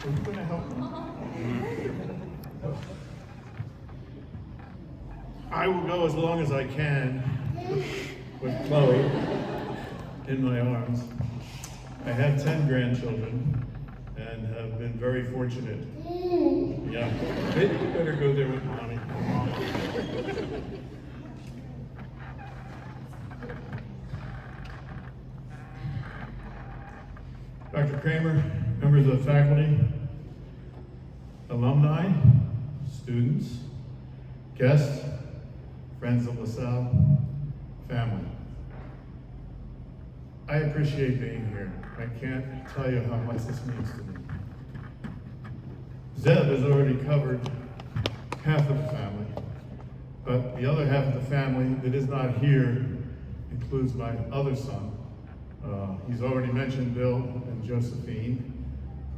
Are you going to help me? I will go as long as I can with Chloe in my arms. I have 10 grandchildren and have been very fortunate. Yeah, maybe you better go there with mommy. Dr. Kramer, members of the faculty, alumni, students, guests, friends of LaSalle, family. I appreciate being here. I can't tell you how much this means to me. Zeb has already covered half of the family, but the other half of the family that is not here includes my other son. He's already mentioned Bill and Josephine,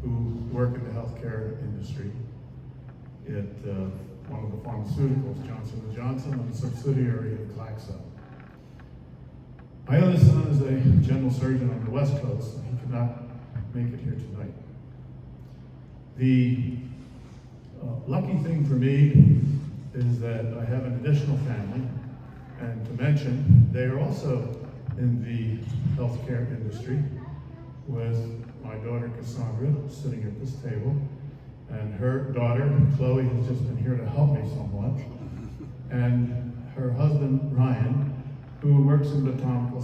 who work in the healthcare industry at one of the pharmaceuticals, Johnson & Johnson, a subsidiary of Glaxo. My other son is a general surgeon on the West Coast, and he could not make it here tonight. The lucky thing for me is that I have an additional family, and to mention, they are also in the healthcare industry, with my daughter Cassandra sitting at this table, and her daughter Chloe has just been here to help me somewhat, and her husband Ryan, who works in botanical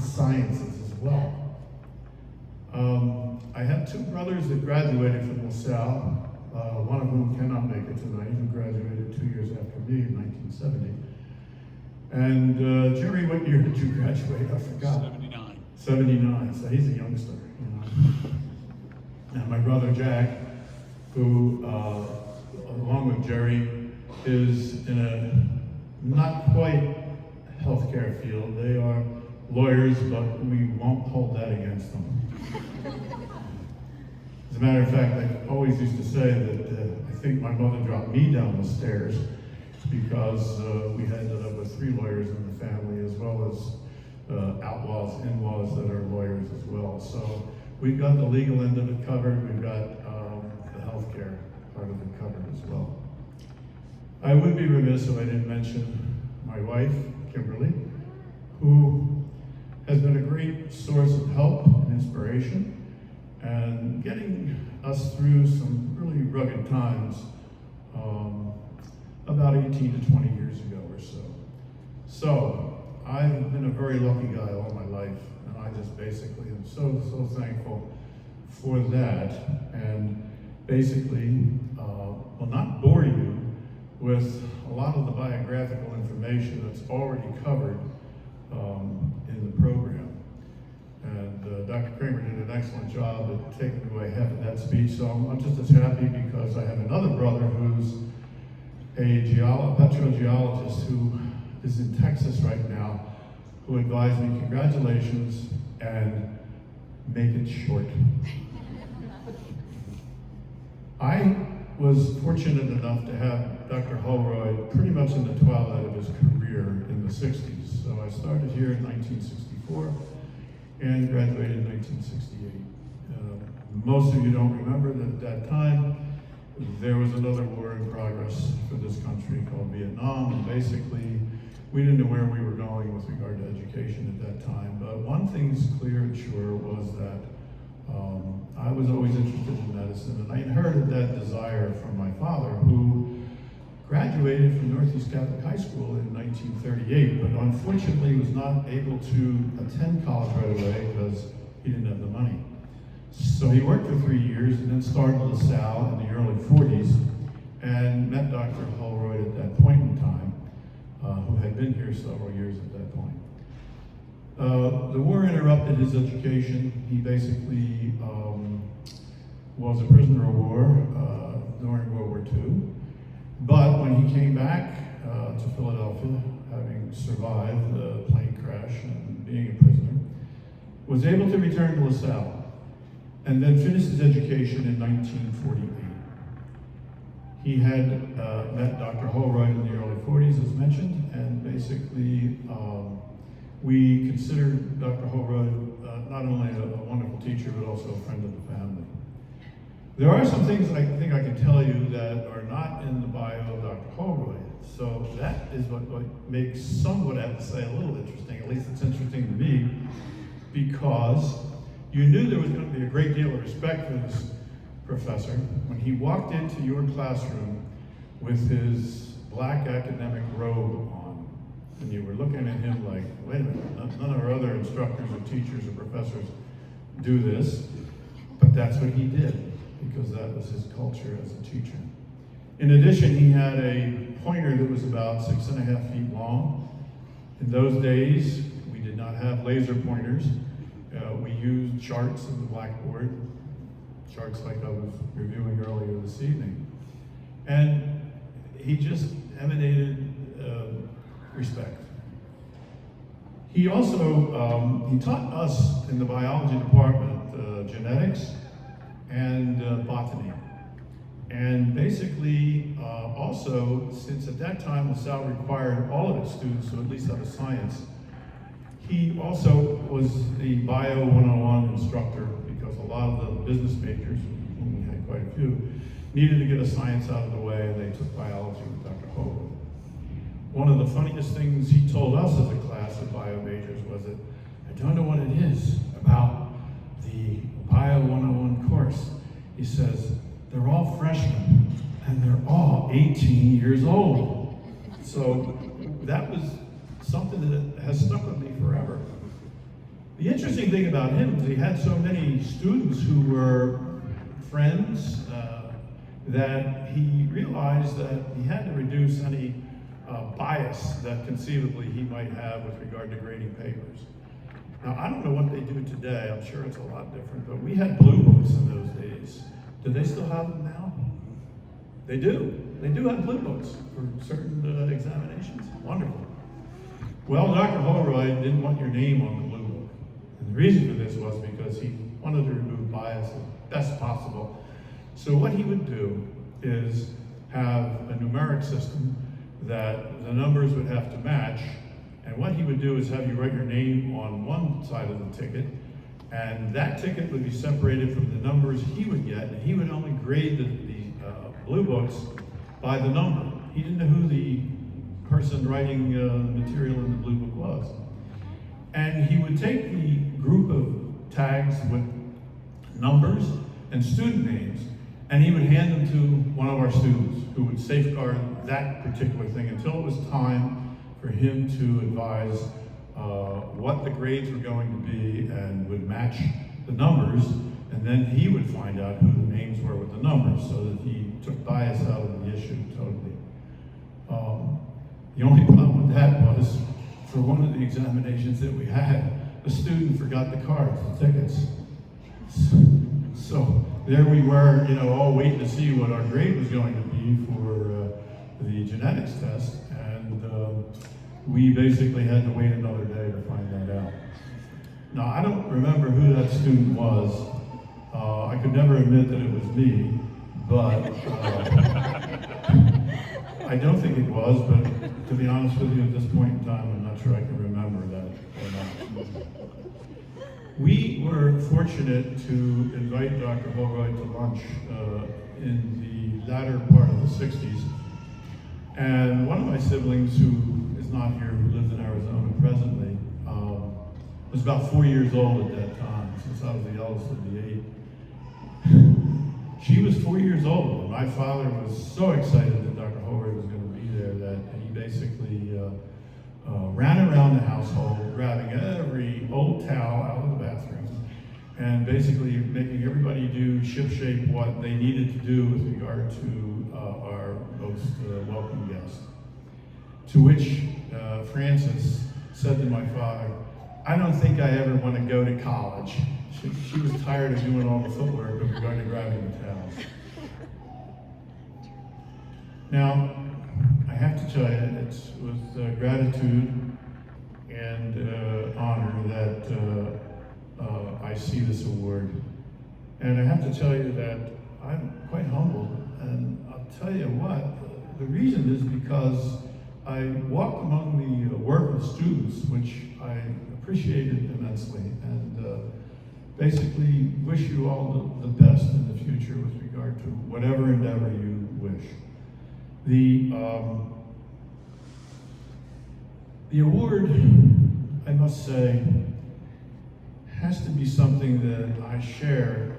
sciences as well. I have two brothers that graduated from LaSalle, one of whom cannot make it tonight, who graduated 2 years after me in 1970. And Jerry, what year did you graduate? I forgot. 79. 79, so he's a youngster, you know. And my brother Jack, who, along with Jerry, is in a not quite healthcare field. They are lawyers, but we won't hold that against them. As a matter of fact, I always used to say that I think my mother dropped me down the stairs because we ended up with 3 lawyers in the family, as well as outlaws, in-laws that are lawyers as well. So we've got the legal end of it covered. We've got the healthcare part of it covered as well. I would be remiss if I didn't mention my wife, Kimberly, who has been a great source of help and inspiration and getting us through some really rugged times about 18 to 20 years ago or so. So I've been a very lucky guy all my life, and I just basically am so thankful for that, and basically will not bore you with a lot of the biographical information that's already covered in the program. And Dr. Kramer did an excellent job at taking away half of that speech, so I'm just as happy because I have another brother who's a petrogeologist who is in Texas right now, who advised me, congratulations, and make it short. I was fortunate enough to have Dr. Holroyd pretty much in the twilight of his career in the 60s. So I started here in 1964 and graduated in 1968. Most of you don't remember that at that time, there was another war in progress for this country called Vietnam, and basically we didn't know where we were going with regard to education at that time. But one thing's clear and sure was that I was always interested in medicine, and I inherited that desire from my father, who graduated from Northeast Catholic High School in 1938, but unfortunately was not able to attend college right away because he didn't have the money. So he worked for 3 years and then started LaSalle in the early 40s and met Dr. Holroyd at that point in time, who had been here several years at that point. The war interrupted his education. He basically was a prisoner of war during World War II. But when he came back to Philadelphia, having survived the plane crash and being a prisoner, was able to return to LaSalle and then finished his education in 1948. He had met Dr. Holroyd in the early 40s, as mentioned, and basically we considered Dr. Holroyd not only a wonderful teacher, but also a friend of the family. There are some things I think I can tell you that are not in the bio of Dr. Holroyd. So that is what makes some what I have to say a little interesting. At least it's interesting to me, because you knew there was going to be a great deal of respect for this professor when he walked into your classroom with his black academic robe on, and you were looking at him like, wait a minute, none of our other instructors or teachers or professors do this, but that's what he did, because that was his culture as a teacher. In addition, he had a pointer that was about 6.5 feet long. In those days, we did not have laser pointers. We used charts on the blackboard, charts like I was reviewing earlier this evening. And he just emanated respect. He also, he taught us in the biology department genetics and botany. And basically, also, since at that time LaSalle required all of its students to at least have a science, he also was the Bio 101 instructor, because a lot of the business majors, whom we had quite a few, needed to get a science out of the way, and they took biology with Dr. Holroyd. One of the funniest things he told us as a class of bio majors was that, I don't know what it is about the Bio 101 course. He says, they're all freshmen, and they're all 18 years old. So that was something that has stuck with me forever. The interesting thing about him is he had so many students who were friends that he realized that he had to reduce any bias that conceivably he might have with regard to grading papers. Now, I don't know what they do today. I'm sure it's a lot different, but we had blue books in those days. Do they still have them now? They do. They do have blue books for certain examinations. Wonderful. Well, Dr. Holroyd didn't want your name on the blue book. And the reason for this was because he wanted to remove bias as best possible. So what he would do is have a numeric system that the numbers would have to match. And what he would do is have you write your name on one side of the ticket, and that ticket would be separated from the numbers he would get, and he would only grade the blue books by the number. He didn't know who the person writing material in the blue book was. And he would take the group of tags with numbers and student names, and he would hand them to one of our students who would safeguard that particular thing until it was time for him to advise what the grades were going to be and would match the numbers, and then he would find out who the names were with the numbers, so that he took bias out of the issue totally. The only problem with that was, for one of the examinations that we had, a student forgot the cards, the tickets. So there we were, all waiting to see what our grade was going to be for the genetics test, and we basically had to wait another day to find that out. Now, I don't remember who that student was. I could never admit that it was me, but I don't think it was, but to be honest with you, at this point in time, I'm not sure I can remember that or not. We were fortunate to invite Dr. Holroyd to lunch in the latter part of the 60s. And one of my siblings, who is not here, who lives in Arizona presently, was about 4 years old at that time, since I was the eldest of the 8. She was 4 years old, and my father was so excited that Dr. Holroyd was going to be there that he basically ran around the household, grabbing every old towel out of the bathroom, and basically making everybody do shipshape what they needed to do with regard to our most welcome guest. To which Frances said to my father, "I don't think I ever want to go to college." She was tired of doing all the footwork with regard to grabbing the towels. Now, I have to tell you, it's with gratitude and honor that I see this award. And I have to tell you that I'm quite humbled, and I'll tell you what, the reason is because I walked among the work of students, which I appreciated immensely, and basically wish you all the best in the future. future with regard to whatever endeavor you wish. The award, I must say, has to be something that I share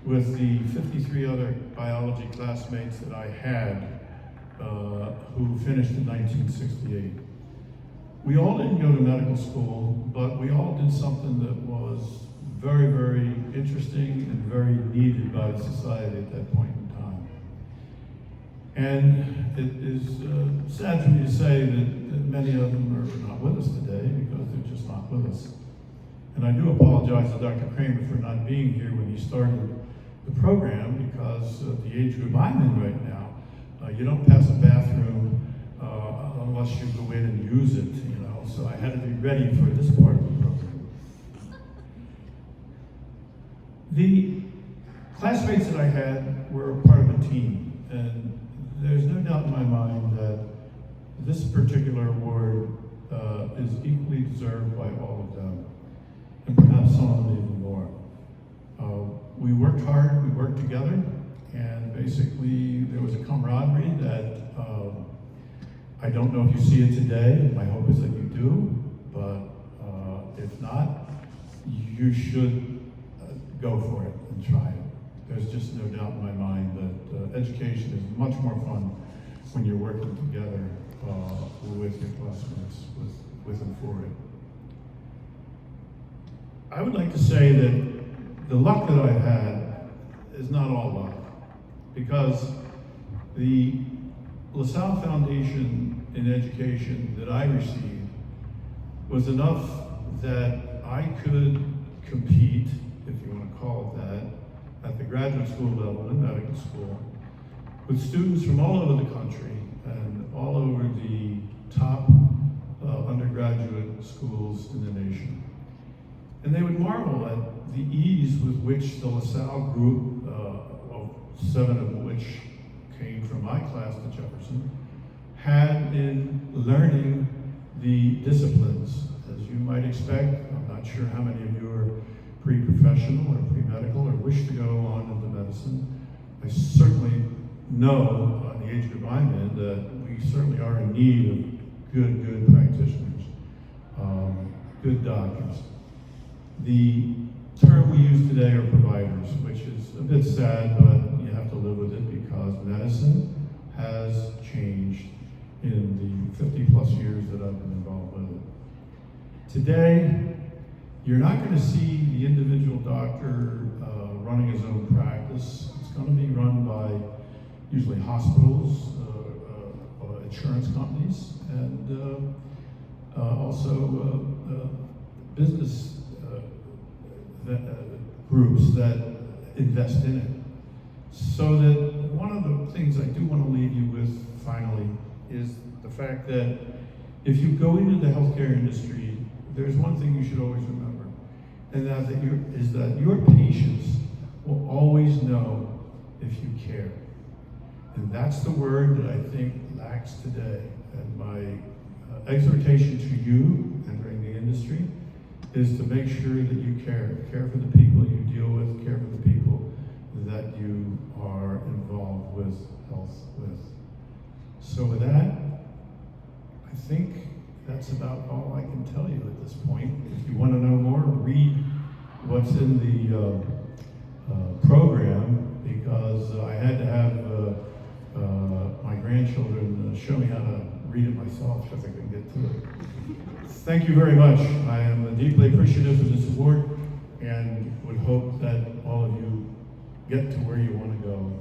with the 53 other biology classmates that I had who finished in 1968. We all didn't go to medical school, but we all did something that was very, very interesting and very needed by the society at that point in time. And it is sad for me to say that many of them are not with us today because they're just not with us. And I do apologize to Dr. Kramer for not being here when he started the program, because at the age group I'm in right now, you don't pass a bathroom unless you go in and use it, you know. So I had to be ready for this part of the program. The classmates that I had were a part of a team, and there's no doubt in my mind that this particular award is equally deserved by all of them, and perhaps some of them even more. We worked hard, we worked together, and basically there was a camaraderie that I don't know if you see it today. My hope is that you do, but if not, you should go for it and try it. There's just no doubt in my mind that education is much more fun when you're working together with your classmates, with and for it. I would like to say that the luck that I've had is not all luck, because the LaSalle Foundation in education that I received was enough that I could compete, if you want to call it that, at the graduate school level in medical school with students from all over the country and all over the top undergraduate schools in the nation. And they would marvel at the ease with which the LaSalle group, 7 of which came from my class to Jefferson, had in learning the disciplines. As you might expect, I'm not sure how many of you are pre-professional or pre-medical or wish to go on into medicine. I certainly know, on the age group I'm in, that we certainly are in need of good practitioners, good doctors. The term we use today are providers, which is a bit sad, but you have to live with it because medicine has changed in the 50 plus years that I've been involved with it. Today, you're not going to see the individual doctor running his own practice. It's going to be run by usually hospitals, insurance companies, and also business groups that invest in it. So that one of the things I do want to leave you with finally is the fact that if you go into the healthcare industry, there's one thing you should always remember, and that your patients will always know if you care. And that's the word that I think lacks today. And my exhortation to you entering the industry is to make sure that you care for the people you deal with, care for the people that you are involved with health with. So with that, I think that's about all I can tell you at this point. If you want to know more, read what's in the program, because I had to have my grandchildren show me how to read it myself because I couldn't get to it. Thank you very much. I am deeply appreciative of this award and would hope that all of you get to where you want to go